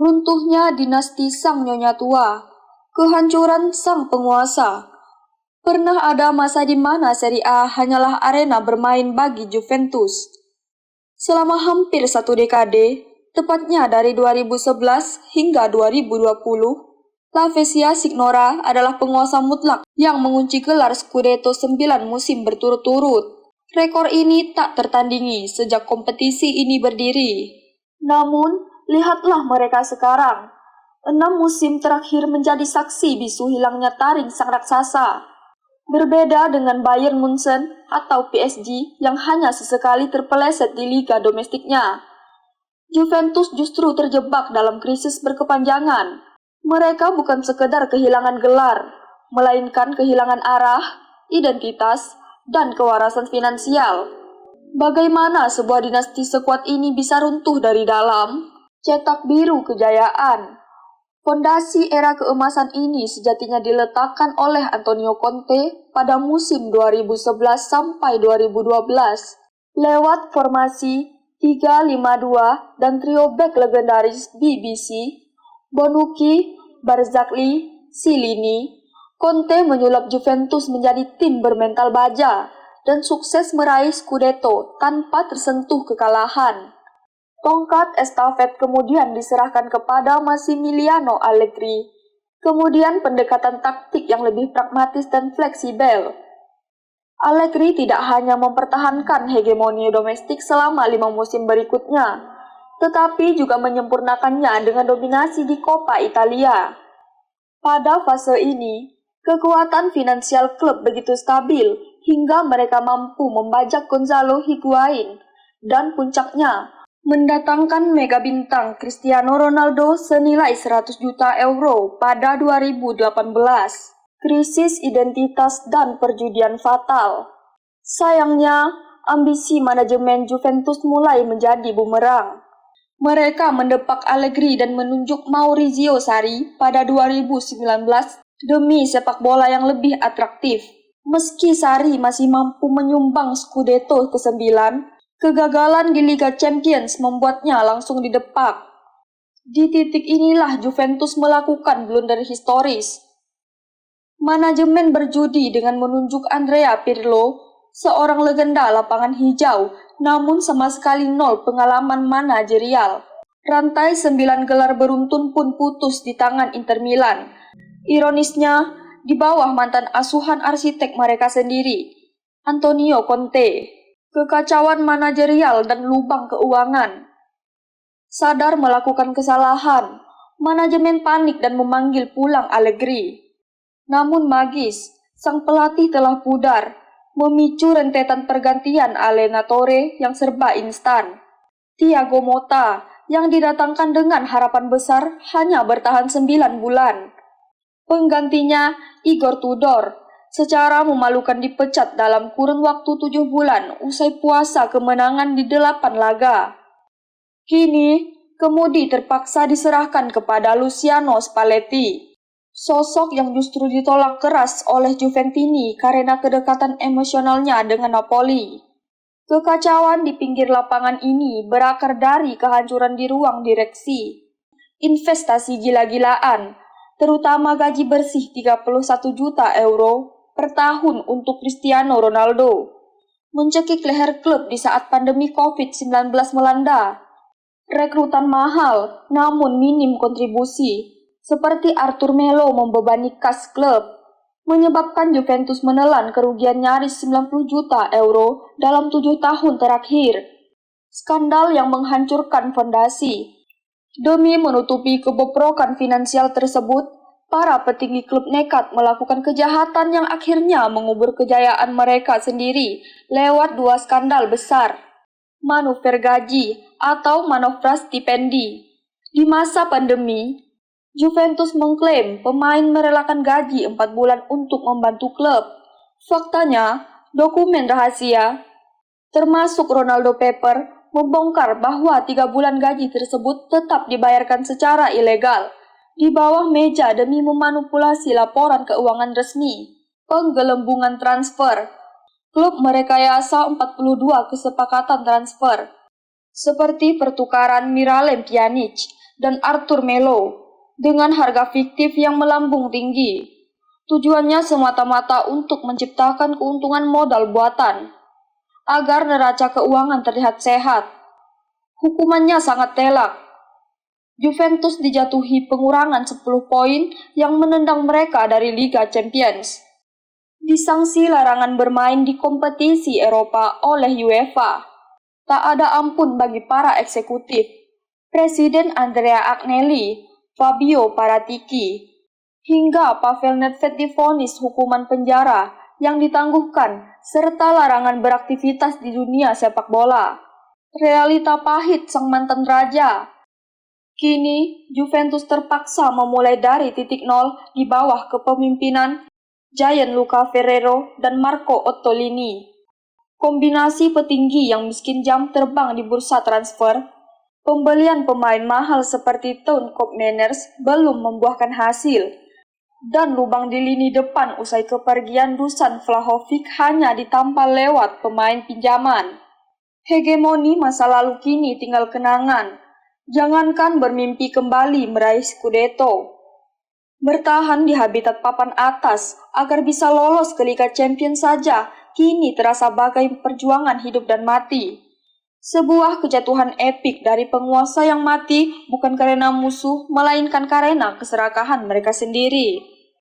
Runtuhnya dinasti sang nyonya tua, kehancuran sang penguasa. Pernah ada masa di mana Serie A hanyalah arena bermain bagi Juventus. Selama hampir satu dekade, tepatnya dari 2011 hingga 2020, La Spezia Signora adalah penguasa mutlak yang mengunci gelar Scudetto 9 musim berturut-turut. Rekor ini tak tertandingi sejak kompetisi ini berdiri. Namun, lihatlah mereka sekarang. 6 musim terakhir menjadi saksi bisu hilangnya taring sang raksasa. Berbeda dengan Bayern Munchen atau PSG yang hanya sesekali terpeleset di liga domestiknya, Juventus justru terjebak dalam krisis berkepanjangan. Mereka bukan sekedar kehilangan gelar, melainkan kehilangan arah, identitas, dan kewarasan finansial. Bagaimana sebuah dinasti sekuat ini bisa runtuh dari dalam? Cetak biru kejayaan. Fondasi era keemasan ini sejatinya diletakkan oleh Antonio Conte pada musim 2011 sampai 2012 lewat formasi 3-5-2 dan trio bek legendaris BBC, Bonucci, Barzagli, Chiellini. Conte menyulap Juventus menjadi tim bermental baja dan sukses meraih Scudetto tanpa tersentuh kekalahan. Tongkat estafet kemudian diserahkan kepada Massimiliano Allegri. Kemudian pendekatan taktik yang lebih pragmatis dan fleksibel. Allegri tidak hanya mempertahankan hegemoni domestik selama 5 musim berikutnya, tetapi juga menyempurnakannya dengan dominasi di Coppa Italia. Pada fase ini, kekuatan finansial klub begitu stabil hingga mereka mampu membajak Gonzalo Higuain dan puncaknya mendatangkan mega bintang Cristiano Ronaldo senilai 100 juta euro pada 2018. Krisis identitas dan perjudian fatal. Sayangnya, ambisi manajemen Juventus mulai menjadi bumerang. Mereka mendepak Allegri dan menunjuk Maurizio Sarri pada 2019 demi sepak bola yang lebih atraktif. Meski Sarri masih mampu menyumbang Scudetto ke-9, kegagalan di Liga Champions membuatnya langsung didepak. Di titik inilah Juventus melakukan blunder historis. Manajemen berjudi dengan menunjuk Andrea Pirlo, seorang legenda lapangan hijau, namun sama sekali nol pengalaman manajerial. Rantai 9 gelar beruntun pun putus di tangan Inter Milan. Ironisnya, di bawah mantan asuhan arsitek mereka sendiri, Antonio Conte. Kekacauan manajerial dan lubang keuangan. Sadar melakukan kesalahan, manajemen panik dan memanggil pulang Allegri. Namun magis, sang pelatih telah pudar, memicu rentetan pergantian Allenatore yang serba instan. Thiago Motta yang didatangkan dengan harapan besar hanya bertahan 9 bulan. Penggantinya Igor Tudor secara memalukan dipecat dalam kurun waktu 7 bulan usai puasa kemenangan di 8 laga. Kini, kemudi terpaksa diserahkan kepada Luciano Spalletti. Sosok yang justru ditolak keras oleh Juventini karena kedekatan emosionalnya dengan Napoli. Kekacauan di pinggir lapangan ini berakar dari kehancuran di ruang direksi. Investasi gila-gilaan, terutama gaji bersih 31 juta euro per tahun untuk Cristiano Ronaldo, mencekik leher klub di saat pandemi COVID-19 melanda. Rekrutan mahal, namun minim kontribusi, seperti Arthur Melo membebani kas klub, menyebabkan Juventus menelan kerugian nyaris 90 juta euro dalam 7 tahun terakhir. Skandal yang menghancurkan fondasi. Demi menutupi kebobrokan finansial tersebut, para petinggi klub nekat melakukan kejahatan yang akhirnya mengubur kejayaan mereka sendiri lewat 2 skandal besar. Manuver gaji atau manovra stipendi. Di masa pandemi, Juventus mengklaim pemain merelakan gaji 4 bulan untuk membantu klub. Faktanya, dokumen rahasia, termasuk Ronaldo Paper, membongkar bahwa 3 bulan gaji tersebut tetap dibayarkan secara ilegal, di bawah meja demi memanipulasi laporan keuangan resmi. Penggelembungan transfer. Klub merekayasa 42 kesepakatan transfer, seperti pertukaran Miralem Pjanic dan Arthur Melo dengan harga fiktif yang melambung tinggi. Tujuannya semata-mata untuk menciptakan keuntungan modal buatan agar neraca keuangan terlihat sehat. Hukumannya sangat telak. Juventus dijatuhi pengurangan 10 poin yang menendang mereka dari Liga Champions. Disangsi larangan bermain di kompetisi Eropa oleh UEFA. Tak ada ampun bagi para eksekutif. Presiden Andrea Agnelli, Fabio Paratici, hingga Pavel Nedved divonis hukuman penjara yang ditangguhkan serta larangan beraktivitas di dunia sepak bola. Realita pahit sang mantan raja. Kini, Juventus terpaksa memulai dari titik nol di bawah kepemimpinan Gianluca Ferrero dan Marco Ottolini. Kombinasi petinggi yang miskin jam terbang di bursa transfer, pembelian pemain mahal seperti Town Koopmeiners belum membuahkan hasil, dan lubang di lini depan usai kepergian Dusan Vlahovic hanya ditampal lewat pemain pinjaman. Hegemoni masa lalu kini tinggal kenangan, jangankan bermimpi kembali meraih Scudetto. Bertahan di habitat papan atas agar bisa lolos ke Liga Champions saja kini terasa bagai perjuangan hidup dan mati. Sebuah kejatuhan epik dari penguasa yang mati bukan karena musuh, melainkan karena keserakahan mereka sendiri.